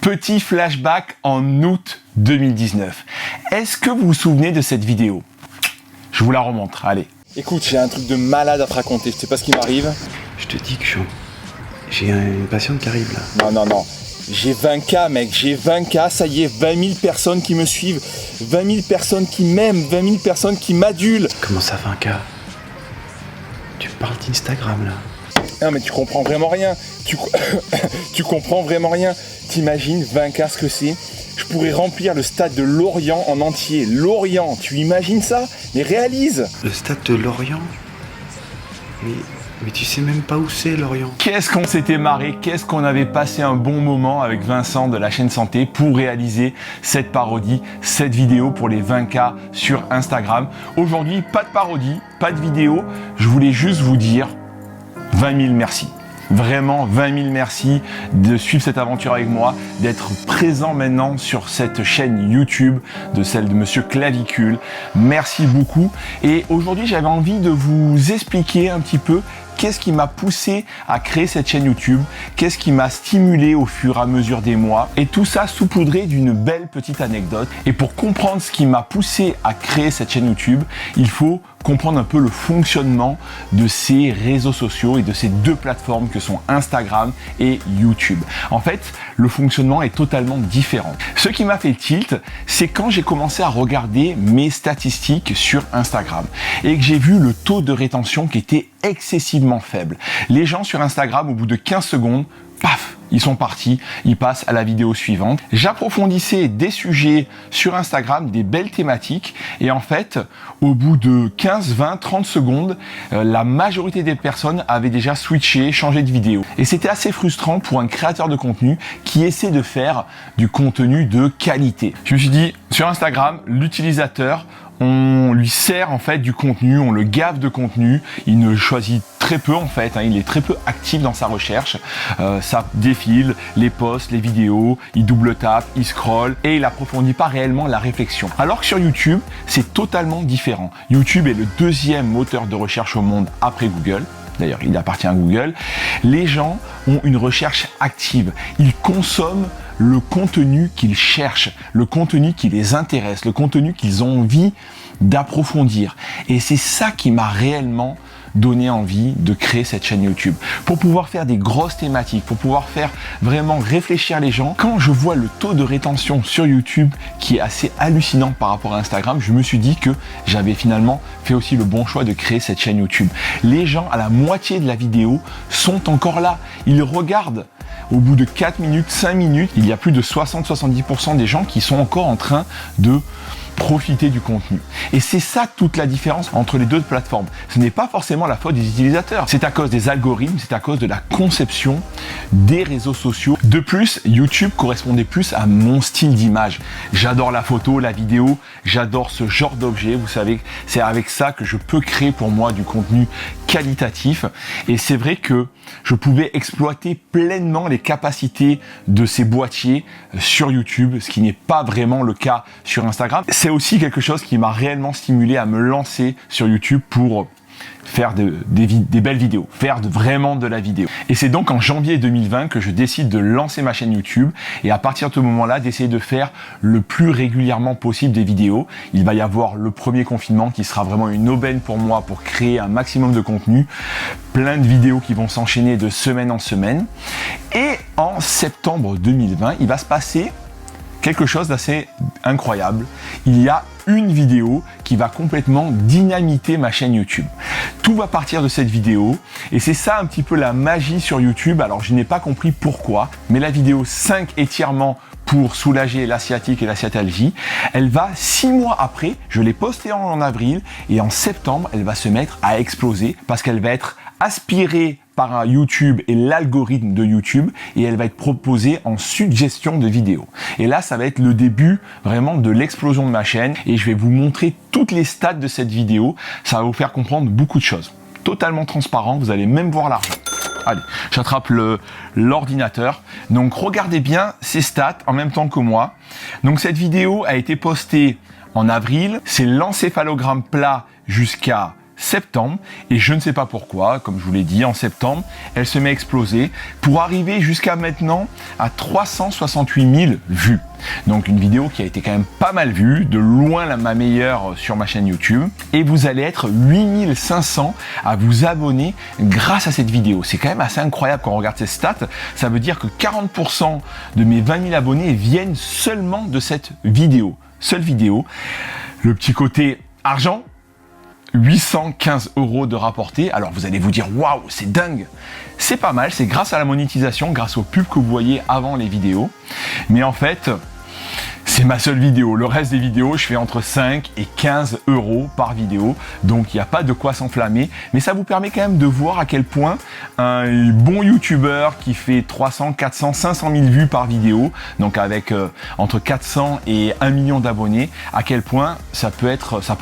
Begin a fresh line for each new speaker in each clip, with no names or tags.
Petit flashback en août 2019. Est-ce que vous vous souvenez de cette vidéo? Je vous la remontre, allez.
Écoute, j'ai un truc de malade à te raconter, je sais pas ce qui m'arrive.
Je te dis que j'ai une patiente qui arrive là.
Non. J'ai 20K mec, j'ai 20K, ça y est, 20 000 personnes qui me suivent, 20 000 personnes qui m'aiment, 20 000 personnes qui m'adulent.
Comment ça 20K? Tu parles d'Instagram là?
Non mais tu comprends vraiment rien, tu comprends vraiment rien. T'imagines 20K ce que c'est? Je pourrais remplir le stade de Lorient en entier. Lorient, tu imagines ça? Mais réalise!
Le stade de Lorient? Mais tu sais même pas où c'est Lorient.
Qu'est-ce qu'on s'était marré, qu'est-ce qu'on avait passé un bon moment avec Vincent de la chaîne Santé pour réaliser cette parodie, cette vidéo pour les 20K sur Instagram. Aujourd'hui, pas de parodie, pas de vidéo, je voulais juste vous dire 20 000 merci. Vraiment 20 000 merci de suivre cette aventure avec moi, d'être présent maintenant sur cette chaîne YouTube de celle de Monsieur Clavicule. Merci beaucoup. Et aujourd'hui, j'avais envie de vous expliquer un petit peu qu'est-ce qui m'a poussé à créer cette chaîne YouTube, qu'est-ce qui m'a stimulé au fur et à mesure des mois, et tout ça saupoudré d'une belle petite anecdote. Et pour comprendre ce qui m'a poussé à créer cette chaîne YouTube, il faut comprendre un peu le fonctionnement de ces réseaux sociaux et de ces deux plateformes que sont Instagram et YouTube. En fait, le fonctionnement est totalement différent. Ce qui m'a fait tilt, c'est quand j'ai commencé à regarder mes statistiques sur Instagram et que j'ai vu le taux de rétention qui était excessivement faible. Les gens sur Instagram, au bout de 15 secondes, paf, ils sont partis, ils passent à la vidéo suivante. J'approfondissais des sujets sur Instagram, des belles thématiques, et en fait, au bout de 15, 20, 30 secondes, la majorité des personnes avaient déjà switché, changé de vidéo. Et c'était assez frustrant pour un créateur de contenu qui essaie de faire du contenu de qualité. Je me suis dit, sur Instagram, l'utilisateur, on lui sert en fait du contenu, on le gave de contenu, il ne choisit très peu en fait, il est très peu actif dans sa recherche, ça défile, les posts, les vidéos, il double tape, il scrolle et il approfondit pas réellement la réflexion. Alors que sur YouTube, c'est totalement différent. YouTube est le deuxième moteur de recherche au monde après Google. D'ailleurs, il appartient à Google. Les gens ont une recherche active. Ils consomment le contenu qu'ils cherchent, le contenu qui les intéresse, le contenu qu'ils ont envie d'approfondir. Et c'est ça qui m'a réellement donné envie de créer cette chaîne YouTube. Pour pouvoir faire des grosses thématiques, pour pouvoir faire vraiment réfléchir les gens. Quand je vois le taux de rétention sur YouTube qui est assez hallucinant par rapport à Instagram, je me suis dit que j'avais finalement fait aussi le bon choix de créer cette chaîne YouTube. Les gens à la moitié de la vidéo sont encore là. Ils regardent. Au bout de 4 minutes, 5 minutes, il y a plus de 60-70% des gens qui sont encore en train de profiter du contenu. Et c'est ça toute la différence entre les deux plateformes. Ce n'est pas forcément la faute des utilisateurs. C'est à cause des algorithmes, c'est à cause de la conception des réseaux sociaux. De plus, YouTube correspondait plus à mon style d'image. J'adore la photo, la vidéo, j'adore ce genre d'objet. Vous savez, c'est avec ça que je peux créer pour moi du contenu qualitatif. Et c'est vrai que je pouvais exploiter pleinement les capacités de ces boîtiers sur YouTube, ce qui n'est pas vraiment le cas sur Instagram. C'est aussi quelque chose qui m'a réellement stimulé à me lancer sur YouTube pour faire des belles vidéos, faire vraiment de la vidéo. Et c'est donc en janvier 2020 que je décide de lancer ma chaîne YouTube et à partir de ce moment-là, d'essayer de faire le plus régulièrement possible des vidéos. Il va y avoir le premier confinement qui sera vraiment une aubaine pour moi pour créer un maximum de contenu, plein de vidéos qui vont s'enchaîner de semaine en semaine. Et en septembre 2020, il va se passer quelque chose d'assez incroyable. Il y a une vidéo qui va complètement dynamiter ma chaîne YouTube. Tout va partir de cette vidéo et c'est ça un petit peu la magie sur YouTube. Alors je n'ai pas compris pourquoi, mais la vidéo 5 étirements pour soulager la sciatique et la sciatalgie, elle va 6 mois après, je l'ai postée en avril et en septembre, elle va se mettre à exploser parce qu'elle va être aspirée par YouTube et l'algorithme de YouTube et elle va être proposée en suggestion de vidéos. Et là, ça va être le début vraiment de l'explosion de ma chaîne et je vais vous montrer toutes les stats de cette vidéo. Ça va vous faire comprendre beaucoup de choses. Totalement transparent, vous allez même voir l'argent. Allez, j'attrape l'ordinateur. Donc regardez bien ces stats en même temps que moi. Donc cette vidéo a été postée en avril. C'est l'encéphalogramme plat jusqu'à septembre, et je ne sais pas pourquoi, comme je vous l'ai dit, en septembre, elle se met à exploser pour arriver jusqu'à maintenant à 368 000 vues. Donc une vidéo qui a été quand même pas mal vue, de loin ma meilleure sur ma chaîne YouTube. Et vous allez être 8500 à vous abonner grâce à cette vidéo. C'est quand même assez incroyable quand on regarde ces stats. Ça veut dire que 40% de mes 20 000 abonnés viennent seulement de cette vidéo. Seule vidéo. Le petit côté argent, 815 € de rapporté. Alors vous allez vous dire waouh, c'est dingue. C'est pas mal, c'est grâce à la monétisation, grâce aux pubs que vous voyez avant les vidéos. Mais en fait, c'est ma seule vidéo. Le reste des vidéos, je fais entre 5 et 15 € par vidéo. Donc il n'y a pas de quoi s'enflammer. Mais ça vous permet quand même de voir à quel point un bon YouTuber qui fait 300, 400, 500 000 vues par vidéo, donc avec entre 400 et 1 million d'abonnés, à quel point ça peut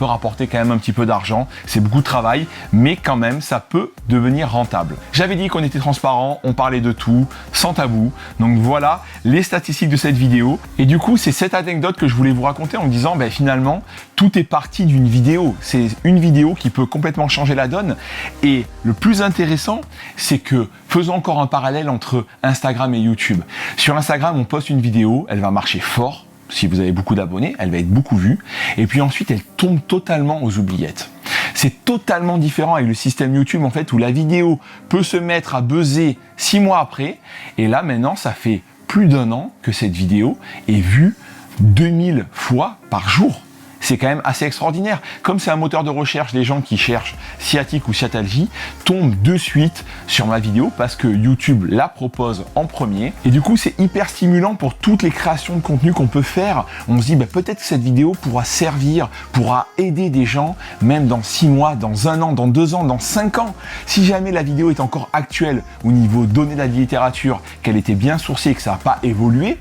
rapporter quand même un petit peu d'argent. C'est beaucoup de travail, mais quand même, ça peut devenir rentable. J'avais dit qu'on était transparent, on parlait de tout, sans tabou. Donc voilà les statistiques de cette vidéo. Et du coup, c'est cette anecdote que je voulais vous raconter en me disant finalement tout est parti d'une vidéo. C'est une vidéo qui peut complètement changer la donne, et le plus intéressant c'est que, faisons encore un parallèle entre Instagram et YouTube. Sur Instagram, on poste une vidéo, elle va marcher fort. Si vous avez beaucoup d'abonnés, elle va être beaucoup vue, et puis ensuite elle tombe totalement aux oubliettes. C'est totalement différent avec le système YouTube en fait, où la vidéo peut se mettre à buzzer 6 mois après, et là maintenant ça fait plus d'1 an que cette vidéo est vue 2000 fois par jour. C'est quand même assez extraordinaire. Comme c'est un moteur de recherche, les gens qui cherchent sciatique ou sciatalgie tombent de suite sur ma vidéo parce que YouTube la propose en premier. Et du coup, c'est hyper stimulant pour toutes les créations de contenu qu'on peut faire. On se dit, peut-être que cette vidéo pourra servir, pourra aider des gens, même dans 6 mois, dans 1 an, dans 2 ans, dans 5 ans. Si jamais la vidéo est encore actuelle au niveau données de la littérature, qu'elle était bien sourcée et que ça n'a pas évolué,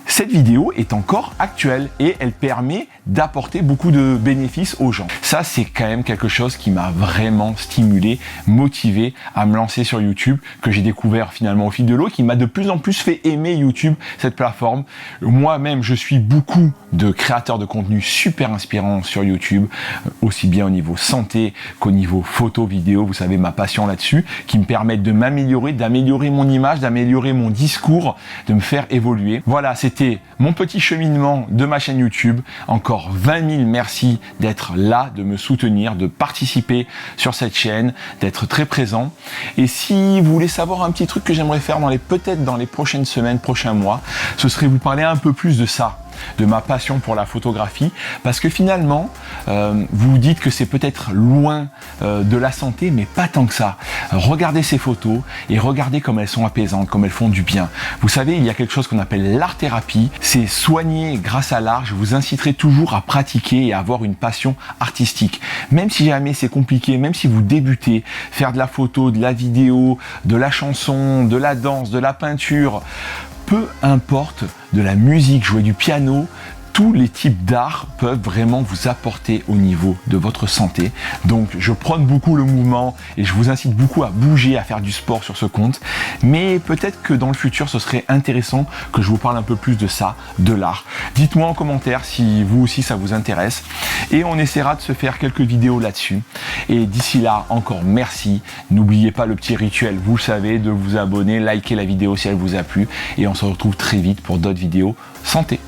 cette vidéo est encore actuelle et elle permet d'apporter beaucoup de bénéfices aux gens. Ça, c'est quand même quelque chose qui m'a vraiment stimulé, motivé à me lancer sur YouTube, que j'ai découvert finalement au fil de l'eau, qui m'a de plus en plus fait aimer YouTube, cette plateforme. Moi-même, je suis beaucoup de créateurs de contenu super inspirants sur YouTube, aussi bien au niveau santé qu'au niveau photo, vidéo. Vous savez, ma passion là-dessus, qui me permettent de m'améliorer, d'améliorer mon image, d'améliorer mon discours, de me faire évoluer. Voilà, c'était mon petit cheminement de ma chaîne YouTube. Encore 20 000 merci d'être là, de me soutenir, de participer sur cette chaîne, d'être très présent. Et si vous voulez savoir un petit truc que j'aimerais faire peut-être dans les prochaines semaines, prochains mois, ce serait vous parler un peu plus de ça, de ma passion pour la photographie, parce que finalement vous vous dites que c'est peut-être loin de la santé, mais pas tant que ça. Regardez ces photos et regardez comme elles sont apaisantes, comme elles font du bien. Vous savez, il y a quelque chose qu'on appelle l'art-thérapie, c'est soigner grâce à l'art. Je vous inciterai toujours à pratiquer et à avoir une passion artistique, même si jamais c'est compliqué, même si vous débutez, faire de la photo, de la vidéo, de la chanson, de la danse, de la peinture, peu importe, de la musique, jouer du piano, tous les types d'art peuvent vraiment vous apporter au niveau de votre santé. Donc je prône beaucoup le mouvement et je vous incite beaucoup à bouger, à faire du sport sur ce compte. Mais peut-être que dans le futur, ce serait intéressant que je vous parle un peu plus de ça, de l'art. Dites-moi en commentaire si vous aussi ça vous intéresse. Et on essaiera de se faire quelques vidéos là-dessus. Et d'ici là, encore merci. N'oubliez pas le petit rituel, vous le savez, de vous abonner, liker la vidéo si elle vous a plu. Et on se retrouve très vite pour d'autres vidéos santé.